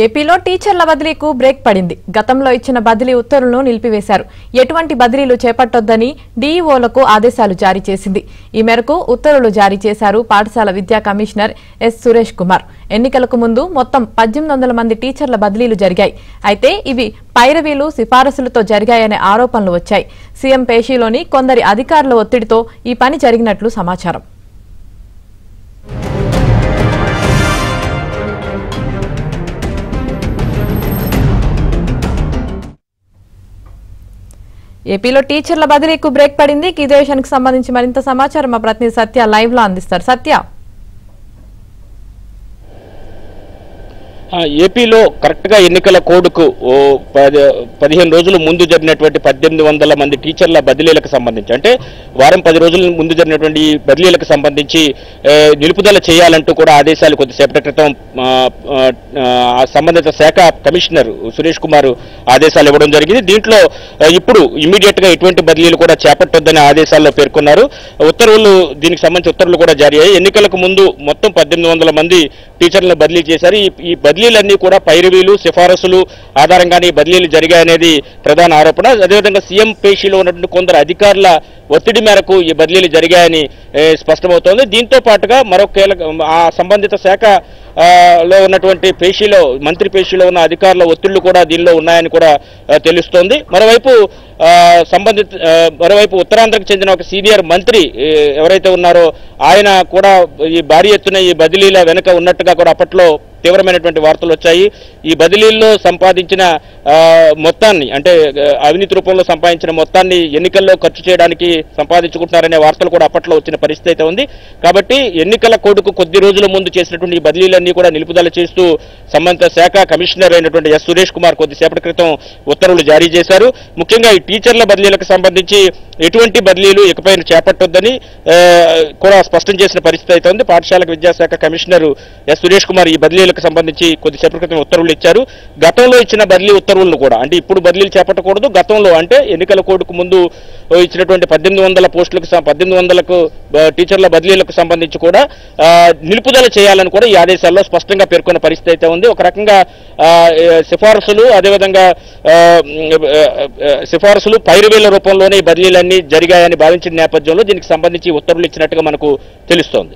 ఏపీలో టీచర్ల బదిలీకు బ్రేక్ పడింది. గతంలో ఇచ్చిన బదిలీ ఉత్తర్వులను నిలిపివేశారు. ఎటువంటి బదిలీలు చేపట్టొద్దని డీఈఓలకు ఆదేశాలు జారీ చేసింది. ఈ మేరకు ఉత్తర్వులు జారీ చేశారు పాఠశాల విద్యా కమిషనర్ ఎస్ సురేష్ కుమార్. ఎన్నికలకు ముందు మొత్తం 1800 మంది టీచర్ల బదిలీలు జరిగాయి. అయితే ఇవి పైరవీలు, సిఫారసులతో జరిగాయనే ఆరోపణలు వచ్చాయి. సీఎం పేషీలోని కొందరి అధికారుల ఒత్తిడితో ఈ పని జరిగినట్లు సమాచారం. ఏపీలో టీచర్ల బదిలీకు బ్రేక్ పడింది. ఇదే విషయానికి సంబంధించి మరింత సమాచారం మా ప్రతినిధి సత్య లైవ్ లో అందిస్తారు. సత్య, ఏపీలో కరెక్ట్గా ఎన్నికల కోడ్కు 15 రోజుల ముందు జరిగినటువంటి 1800 మంది టీచర్ల బదిలీలకు సంబంధించి, అంటే వారం 10 రోజుల ముందు జరిగినటువంటి బదిలీలకు సంబంధించి నిలుపుదల చేయాలంటూ కూడా ఆదేశాలు కొద్దిసేపటి క్రితం సంబంధిత శాఖ కమిషనర్ సురేష్ కుమార్ ఆదేశాలు ఇవ్వడం జరిగింది. దీంట్లో ఇప్పుడు ఇమీడియట్ గా ఎటువంటి బదిలీలు కూడా చేపట్టొద్దని ఆదేశాల్లో పేర్కొన్నారు. దీనికి సంబంధించి ఉత్తర్వులు కూడా జారీ అయ్యాయి. ఎన్నికలకు ముందు మొత్తం 1800 మంది టీచర్లను బదిలీ చేశారు. ఈ బదిలీలన్నీ కూడా పైరవీలు, సిఫారసులు ఆధారంగానే బదిలీలు జరిగాయనేది ప్రధాన ఆరోపణ. అదేవిధంగా సీఎం పేషీలో ఉన్నటువంటి కొందరు అధికారుల ఒత్తిడి మేరకు ఈ బదిలీలు జరిగాయని స్పష్టమవుతోంది. దీంతో పాటుగా మరో ఆ సంబంధిత శాఖ లో ఉన్నటువంటి మంత్రి పేషీలో ఉన్న అధికారుల ఒత్తిళ్లు కూడా దీనిలో ఉన్నాయని కూడా తెలుస్తోంది. మరోవైపు ఉత్తరాంధ్రకు చెందిన ఒక సీనియర్ మంత్రి ఎవరైతే ఉన్నారో ఆయన కూడా ఈ భారీ ఎత్తున ఈ బదిలీల వెనుక ఉన్నట్టుగా కూడా అప్పట్లో తీవ్రమైనటువంటి వార్తలు వచ్చాయి. ఈ బదిలీల్లో సంపాదించిన మొత్తాన్ని, అంటే అవినీతి రూపంలో సంపాదించిన మొత్తాన్ని ఎన్నికల్లో ఖర్చు చేయడానికి సంపాదించుకుంటున్నారనే వార్తలు కూడా అప్పట్లో వచ్చిన పరిస్థితి అయితే ఉంది. కాబట్టి ఎన్నికల కోడ్కు కొద్ది రోజుల ముందు చేసినటువంటి ఈ బదిలీలన్నీ కూడా నిలుపుదల చేస్తూ సంబంధిత శాఖ కమిషనర్ అయినటువంటి ఎస్ సురేష్ కుమార్ కొద్దిసేపటి క్రితం ఉత్తర్వులు జారీ చేశారు. ముఖ్యంగా ఈ టీచర్ల బదిలీలకు సంబంధించి ఎటువంటి బదిలీలు ఇకపై చేపట్టొద్దని కూడా స్పష్టం చేసిన పరిస్థితి అయితే ఉంది. పాఠశాల విద్యాశాఖ కమిషనర్ ఎస్ సురేష్ కుమార్ ఈ బదిలీలకు సంబంధించి కొద్దిసేపటి క్రితం ఉత్తర్వులు ఇచ్చారు. గతంలో ఇచ్చిన బదిలీ ఉత్తర్వులను కూడా, అంటే ఇప్పుడు బదిలీలు చేపట్టకూడదు, గతంలో అంటే ఎన్నికల కోడ్కు ముందు ఇచ్చినటువంటి 1800 పోస్టులకు 1800 టీచర్ల బదిలీలకు సంబంధించి కూడా నిలుపుదల చేయాలని కూడా ఈ ఆదేశాల్లో స్పష్టంగా పేర్కొన్న పరిస్థితి అయితే ఉంది. ఒక రకంగా సిఫారసులు, అదేవిధంగా పైరవీల రూపంలోనే ఈ బదిలీలన్నీ జరిగాయని భావించిన నేపథ్యంలో దీనికి సంబంధించి ఉత్తర్వులు ఇచ్చినట్టుగా మనకు తెలుస్తోంది.